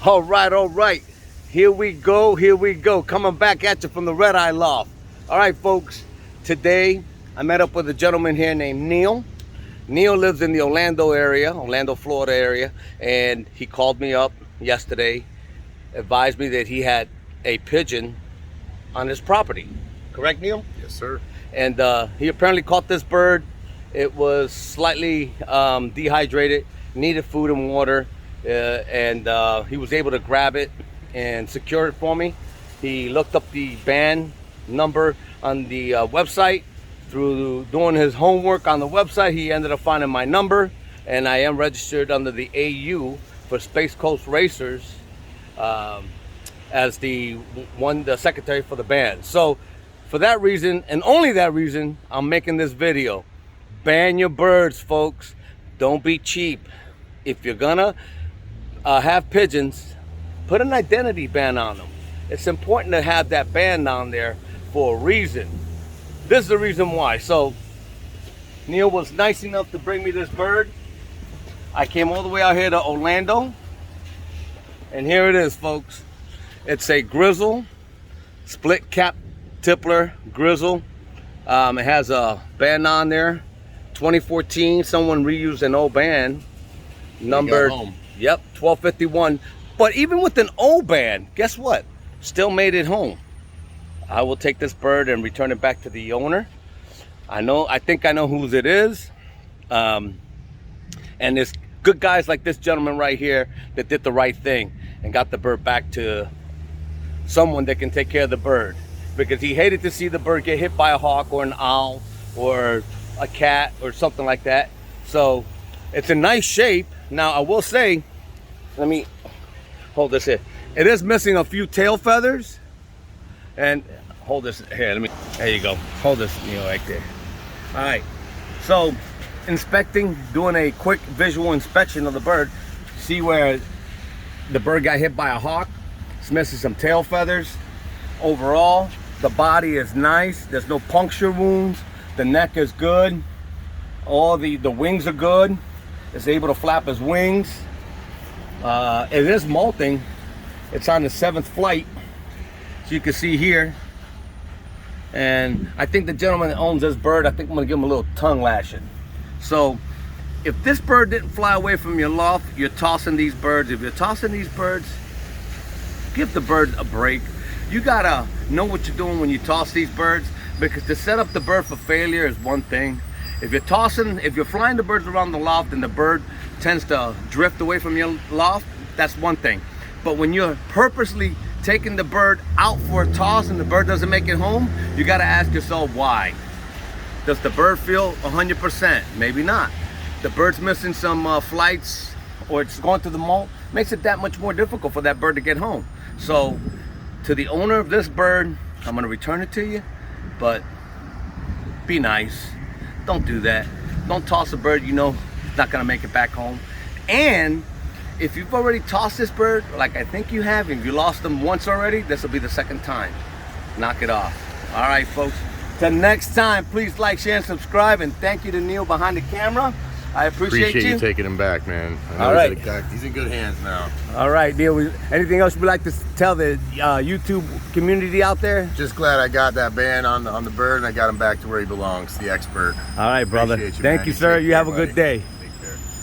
All right. Here we go. Coming back at you from the RedEyeLoft. All right, folks. Today, I met up with a gentleman here named Neil. Neil lives in the Orlando, Florida area, and he called me up yesterday, advised me that he had a pigeon on his property. Correct, Neil? Yes, sir. And he apparently caught this bird. It was slightly dehydrated, needed food and water, and he was able to grab it and secure it for me. He looked up the band number on the website. Through doing his homework on the website, he ended up finding my number, and I am registered under the AU for Space Coast Racers as the secretary for the band. So for that reason, and only that reason, I'm making this video. Ban your birds, folks. Don't be cheap. If you're gonna have pigeons, put an identity ban on them. It's important to have that band on there for a reason. This is the reason why. So Neil was nice enough to bring me this bird. I came all the way out here to Orlando, and here it is, folks. It's a grizzle, split cap tippler grizzle. It has a band on there, 2014. Someone reused an old band, numbered, yep, 1251. But even with an old band, guess what? Still made it home. I will take this bird and return it back to the owner. I think I know whose it is. And there's good guys like this gentleman right here that did the right thing and got the bird back to someone that can take care of the bird. Because he hated to see the bird get hit by a hawk or an owl or a cat or something like that. So it's in nice shape. Now I will say, let me hold this here. It is missing a few tail feathers. And hold this here, there you go. Hold this, right there. All right, so doing a quick visual inspection of the bird. See where the bird got hit by a hawk. It's missing some tail feathers. Overall, the body is nice. There's no puncture wounds. The neck is good. All the wings are good. It's able to flap his wings. It is molting. It's on the 7th flight. So you can see here, and I think the gentleman that owns this bird, I think I'm gonna give him a little tongue lashing. So if this bird didn't fly away from your loft, you're tossing these birds. If you're tossing these birds, give the bird a break. You gotta know what you're doing when you toss these birds, because to set up the bird for failure is one thing. If you're flying the birds around the loft and the bird tends to drift away from your loft, that's one thing. But when you're purposely taking the bird out for a toss and the bird doesn't make it home, you got to ask yourself why. Does the bird feel 100%? Maybe not. The bird's missing some flights, or it's going through the molt, makes it that much more difficult for that bird to get home. So to the owner of this bird, I'm going to return it to you, but be nice. Don't do that. Don't toss a bird you know it's not going to make it back home. And if you've already tossed this bird, like I think you have, and you lost them once already, this will be the second time. Knock it off. All right, folks. Till next time, please like, share, and subscribe. And thank you to Neil behind the camera. I appreciate you taking him back, man. All right. He's in good hands now. All right, Neil. Anything else you'd like to tell the YouTube community out there? Just glad I got that band on the bird, and I got him back to where he belongs, the expert. All right, brother. Appreciate you, thank man. you, sir. You have a good day.